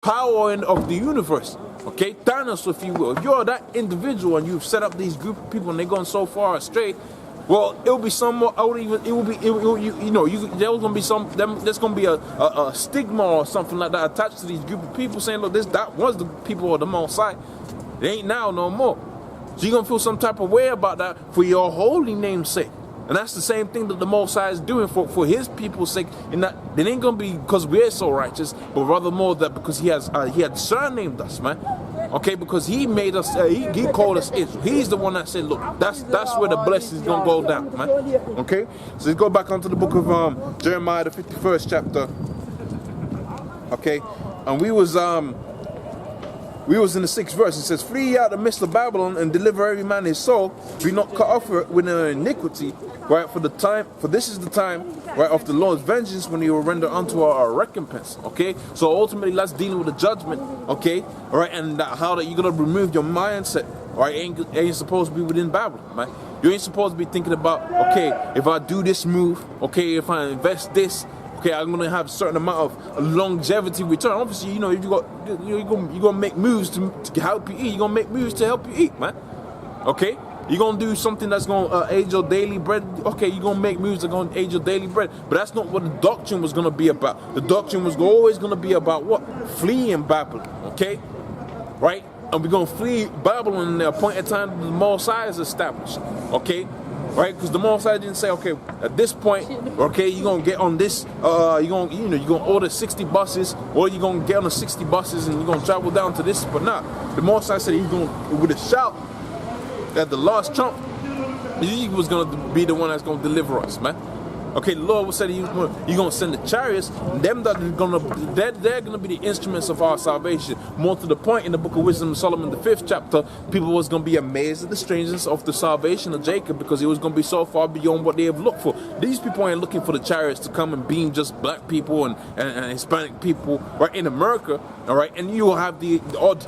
power of the universe. Okay, Thanos, if you will. If you're that individual and you've set up these group of people and they're going so far astray, well, it'll be some more. There's gonna be there's gonna be a stigma or something like that attached to these group of people saying, look, that was the people of the Most High. It ain't now no more. So you're gonna feel some type of way about that for your holy name's sake. And that's the same thing that the Most High is doing for his people's sake. And that it ain't gonna be because we're so righteous, but rather more that because he had surnamed us, man. Okay, because he made us, he called us Israel. He's the one that said, look, that's where the blessings gonna go down, man. Okay, so let's go back onto the book of Jeremiah, the 51st chapter. Okay, and we was in the 6th verse. It says, flee out the midst of Babylon and deliver every man his soul. Be not cut off with an iniquity, right? For this is the time, right, of the Lord's vengeance, when he will render unto our recompense. Okay, so ultimately that's dealing with the judgment. Okay, all right, and how that you're gonna remove your mindset. Right, ain't supposed to be within Babylon, man. You ain't supposed to be thinking about, okay, if I do this move, okay, if I invest this, okay, I'm gonna have a certain amount of longevity return. Obviously, you know, if you're gonna make moves to help you eat. You're gonna make moves to help you eat, man. Okay, you're gonna do something that's gonna aid your daily bread. Okay, you're gonna make moves that are gonna aid your daily bread. But that's not what the doctrine was gonna be about. The doctrine was always gonna be about what? Fleeing Babylon. Okay, right? And we're gonna flee Babylon in the appointed time the Most High is established. Okay. Right, because the Most High didn't say, okay, at this point, okay, you're gonna get on this, you're gonna order 60 buses, or you're gonna get on the 60 buses and you're gonna travel down to this, but not. The Most High said he's gonna, with a shout at the last trump, he was gonna be the one that's gonna deliver us, man. Okay, the Lord said he's gonna send the chariots, them that they're gonna be the instruments of our salvation. More to the point, in the book of Wisdom of Solomon, the 5th chapter, people was gonna be amazed at the strangeness of the salvation of Jacob, because it was gonna be so far beyond what they have looked for. These people ain't looking for the chariots to come and beam just black people and Hispanic people, right, in America, all right, and you will have the odd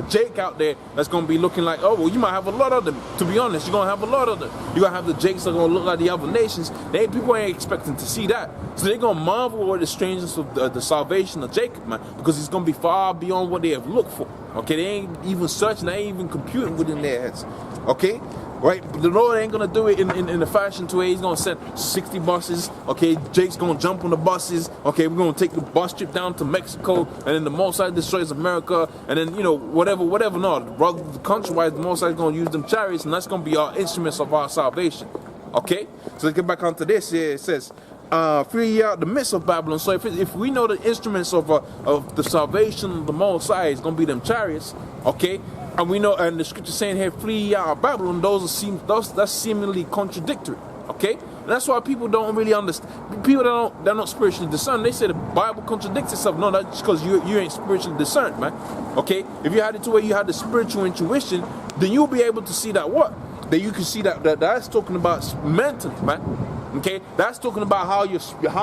Jake out there that's gonna be looking like, oh well, you might have a lot of them. To be honest, you're gonna have a lot of them. You're gonna have the Jakes that are gonna look like the other nations. People ain't expecting to see that, so they're gonna marvel at the strangeness of the salvation of Jacob, man, because it's gonna be far beyond what they have looked for. Okay, they ain't even searching, they ain't even computing within their heads. Okay, right? But the Lord ain't gonna do it in a fashion to where he's gonna send 60 buses. Okay, Jake's gonna jump on the buses. Okay, we're gonna take the bus trip down to Mexico, and then the Most High destroys America, and then whatever. No, rather the country-wise, the Most High is gonna use them chariots, and that's gonna be our instruments of our salvation. Okay, so let's get back onto this. Here it says, flee out the midst of Babylon. So if we know the instruments of the salvation of the Most High is gonna be them chariots, okay, and we know, and the scripture saying here, flee out of Babylon, that's seemingly contradictory. Okay, and that's why people don't really understand. People they're not spiritually discerned. They say the Bible contradicts itself. No, that's just because you ain't spiritually discerned, man. Okay, if you had it to where you had the spiritual intuition, then you'll be able to see that you can see that's talking about mentally, man. Okay, that's talking about how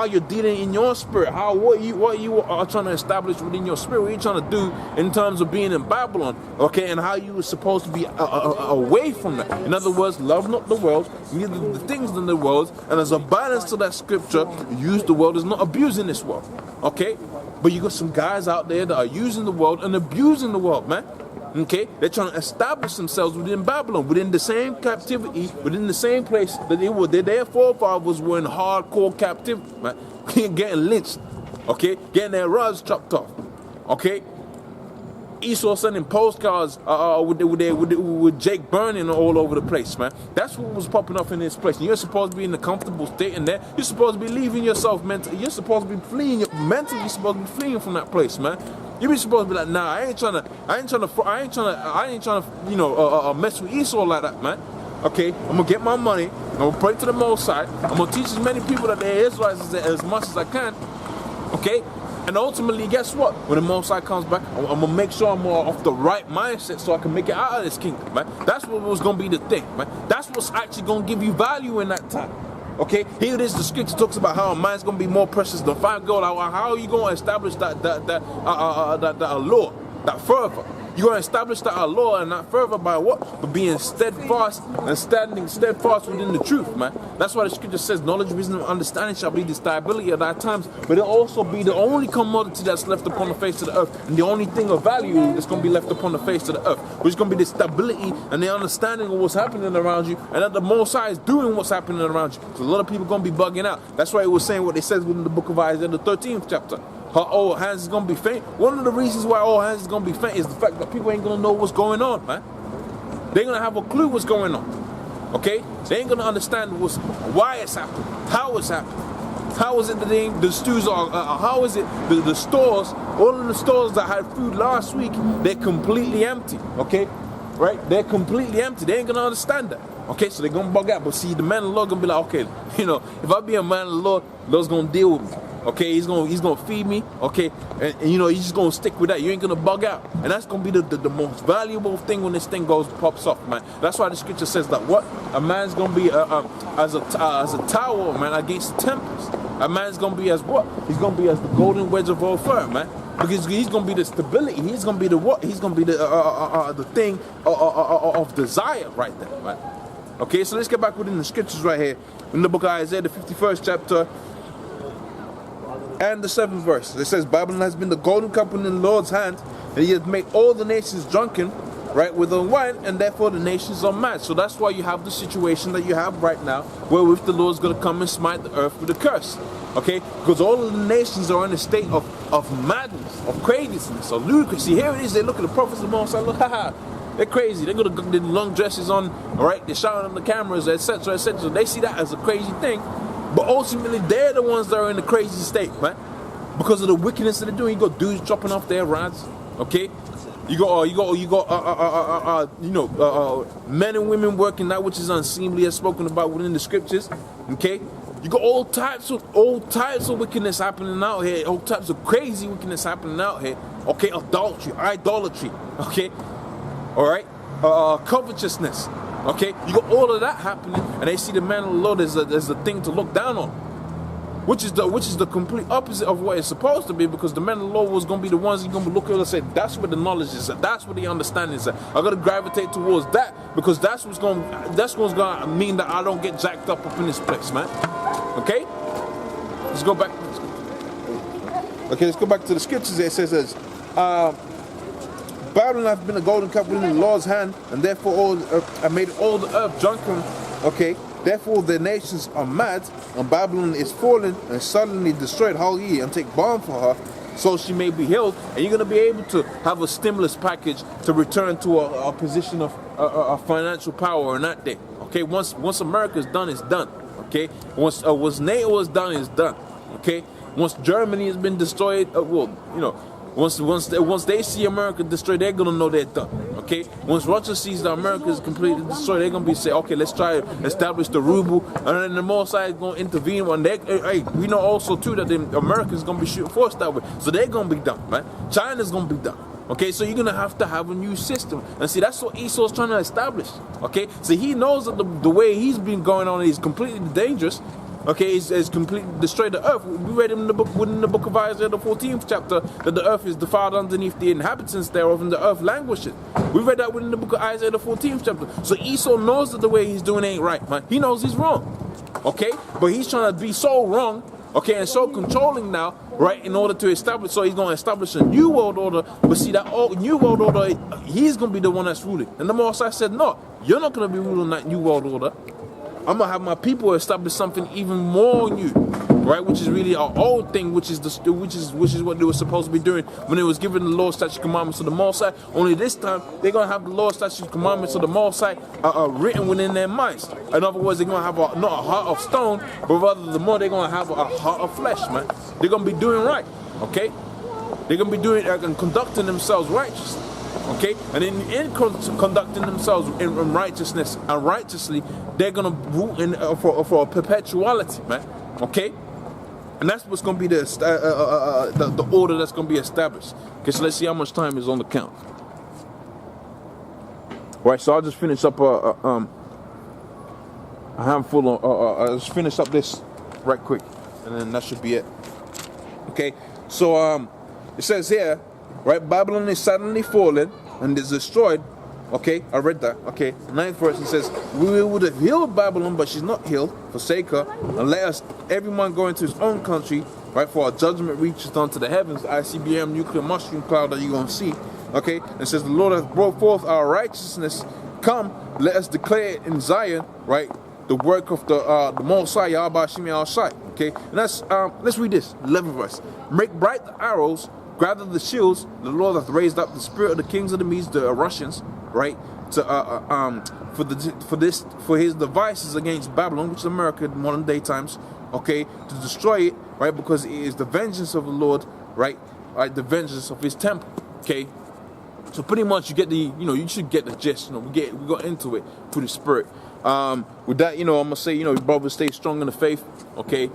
you're dealing in your spirit, what you are trying to establish within your spirit, what you're trying to do in terms of being in Babylon. Okay, and how you were supposed to be away from that. In other words, love not the world, neither the things in the world. And as a balance to that scripture, use the world is not abusing this world. Okay, but you got some guys out there that are using the world and abusing the world, man. Okay, they're trying to establish themselves within Babylon, within the same captivity, within the same place that their forefathers were in hardcore captivity, man. Getting lynched, okay, getting their rods chopped off, okay. Esau sending postcards with Jake burning all over the place, man. That's what was popping up in this place. And you're supposed to be in a comfortable state in there. You're supposed to be leaving yourself mentally. You're supposed to be fleeing mentally. You're supposed to be fleeing from that place, man. You're supposed to be like, nah, I ain't trying to mess with Esau like that, man. Okay, I'm gonna get my money. I'm gonna pray to the Most High. I'm gonna teach as many people that they're Israelites as much as I can. Okay. And ultimately, guess what? When the Most High comes back, I'm going to make sure I'm more off the right mindset so I can make it out of this kingdom, man. That's what was going to be the thing, man. That's what's actually going to give you value in that time. Okay? Here it is, the scripture talks about how a man's going to be more precious than fine gold. How are you going to establish that law? that further. You're going to establish that law and that further by what? By being steadfast and standing steadfast within the truth, man. That's why the scripture says, knowledge, wisdom, and understanding shall be the stability of thy times, but it'll also be the only commodity that's left upon the face of the earth, and the only thing of value that's going to be left upon the face of the earth, which is going to be the stability and the understanding of what's happening around you, and that the Most High is doing what's happening around you. So a lot of people going to be bugging out. That's why it was saying what they says within the book of Isaiah, the 13th chapter. Her old hands is going to be faint. One of the reasons why old hands is going to be faint is the fact that people ain't going to know what's going on, man. They're going to have a clue what's going on. Okay? They ain't going to understand why it's happening, how it's happening. How is it that the stews are, how is it the stores, all of the stores that had food last week, they're completely empty, okay? Right? They're completely empty. They ain't going to understand that. Okay, so they're going to bug out. But see, the man of the Lord going to be like, okay, you know, if I be a man of the Lord, Lord's going to deal with me. Okay, he's gonna feed me. Okay, and you know, he's just gonna stick with that. You ain't gonna bug out, and that's gonna be the most valuable thing when this thing pops off, man. That's why the scripture says that what a man's gonna be as a tower, man, against the tempest. A man's gonna be as what? He's gonna be as the golden wedge of Ophir, man. Because he's gonna be the stability. He's gonna be the what? He's gonna be the thing of desire right there, man. Okay, so let's get back within the scriptures right here in the book of Isaiah, the 51st chapter. And the 7th verse, it says, Babylon has been the golden cup in the Lord's hand, and he has made all the nations drunken, right, with the wine, and therefore the nations are mad. So that's why you have the situation that you have right now, wherewith the Lord's going to come and smite the earth with a curse. Okay? Because all of the nations are in a state of madness, of craziness, of ludicrosy. Here it is, they look at the prophets of Moses and look, haha, they're crazy. They're going to get the long dresses on, all right, they're shouting on the cameras, etc., etc. They see that as a crazy thing. But ultimately, they're the ones that are in the crazy state, man. Because of the wickedness that they're doing. You got dudes chopping off their rods, okay? You got men and women working that which is unseemly, as spoken about within the scriptures, okay? You got all types of wickedness happening out here, all types of crazy wickedness happening out here, okay? Adultery, idolatry, okay? All right, covetousness. Okay, you got all of that happening, and they see the man of the Lord as a thing to look down on, which is the complete opposite of what it's supposed to be. Because the man of the Lord was going to be the ones you're going to be looking at and say, that's where the knowledge is at, that's where the understanding is at. I got to gravitate towards that because that's what's going to mean that I don't get jacked up in this place, man. Okay, let's go back. Okay, let's go back to the scriptures. It says this. Babylon hath been a golden cup within the Lord's hand, and therefore I made all the earth drunken. Okay, therefore the nations are mad, and Babylon is fallen and suddenly destroyed. Haul ye and take balm for her, so she may be healed. And you're going to be able to have a stimulus package to return to a position of financial power in that day. Okay, once America is done, it's done. Okay, once NATO is done, it's done. Okay, once Germany has been destroyed, Once they see America destroyed, they're gonna know they're done. Okay. Once Russia sees that America is completely destroyed, they're gonna be say, okay, let's try to establish the ruble, and then the Most High is gonna intervene. When we know also too that the Americans gonna be shooting force that way, so they're gonna be done, man. China's gonna be done. Okay, so you're gonna have to have a new system, and see that's what Esau's trying to establish. Okay, so he knows that the way he's been going on is completely dangerous. Okay, it's completely destroyed the earth. We read in the book of Isaiah, the 14th chapter, that the earth is defiled underneath the inhabitants thereof, and the earth languishes. We read that within the book of Isaiah, the 14th chapter. So Esau knows that the way he's doing ain't right, man. He knows he's wrong. Okay, but he's trying to be so wrong, okay, and so controlling now, right, in order to establish. So he's going to establish a new world order. But see, that new world order, he's going to be the one that's ruling. And the Most High said, no, you're not going to be ruling that new world order. I'm gonna have my people establish something even more new, right? Which is really our old thing, which is what they were supposed to be doing when they was given the law, statute, commandments of the Most High. Only this time they're gonna have the law, statute, commandments of the Most High written within their minds. In other words, they're gonna have not a heart of stone, but rather the more they're gonna have a heart of flesh, man. They're gonna be doing right, okay? They're gonna be doing and conducting themselves righteously. Okay, and in conducting themselves in righteousness and righteously, they're gonna rule for a perpetuality, man. Okay, and that's what's gonna be the order that's gonna be established. Okay, so let's see how much time is on the count. All right, so I'll just finish up a handful of I'll just finish up this right quick, and then that should be it. Okay, so it says here. right? Babylon is suddenly fallen and is destroyed. Okay, I read that. Okay, 9th verse, it says, we would have healed Babylon, but she's not healed. Forsake her, and let us, everyone go into his own country, right? For our judgment reaches unto the heavens, ICBM nuclear mushroom cloud that you're going to see. Okay, it says, the Lord hath brought forth our righteousness. Come, let us declare it in Zion, right? The work of the Most High, Yahweh Shem Shai. Okay, and that's, let's read this, 11th verse. Make bright the arrows, gather the shields. The Lord hath raised up the spirit of the kings of the Medes, the Russians, right, to for his devices against Babylon, which is America in modern day times, okay, to destroy it, right, because it is the vengeance of the Lord, right, the vengeance of his temple. Okay, so pretty much you get the, you should get the gist. We got into it through the spirit. With that, I'm gonna say, brothers, stay strong in the faith. Okay,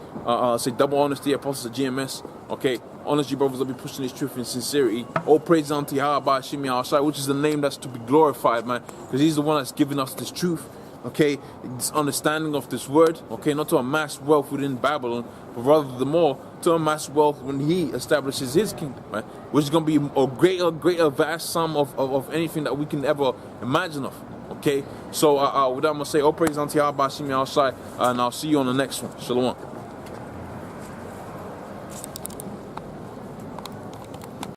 say double honesty, apostles of GMS. Okay, honestly, brothers, I'll be pushing this truth in sincerity. All praise unto Yahweh Shem Shai, which is the name that's to be glorified, man, because he's the one that's giving us this truth. Okay, this understanding of this word. Okay, not to amass wealth within Babylon, but rather the more to amass wealth when he establishes his kingdom, man, which is gonna be a greater vast sum of anything that we can ever imagine of. Okay, so with that, I'm gonna say all praise unto Yahweh Shem Shai, and I'll see you on the next one. Shalom.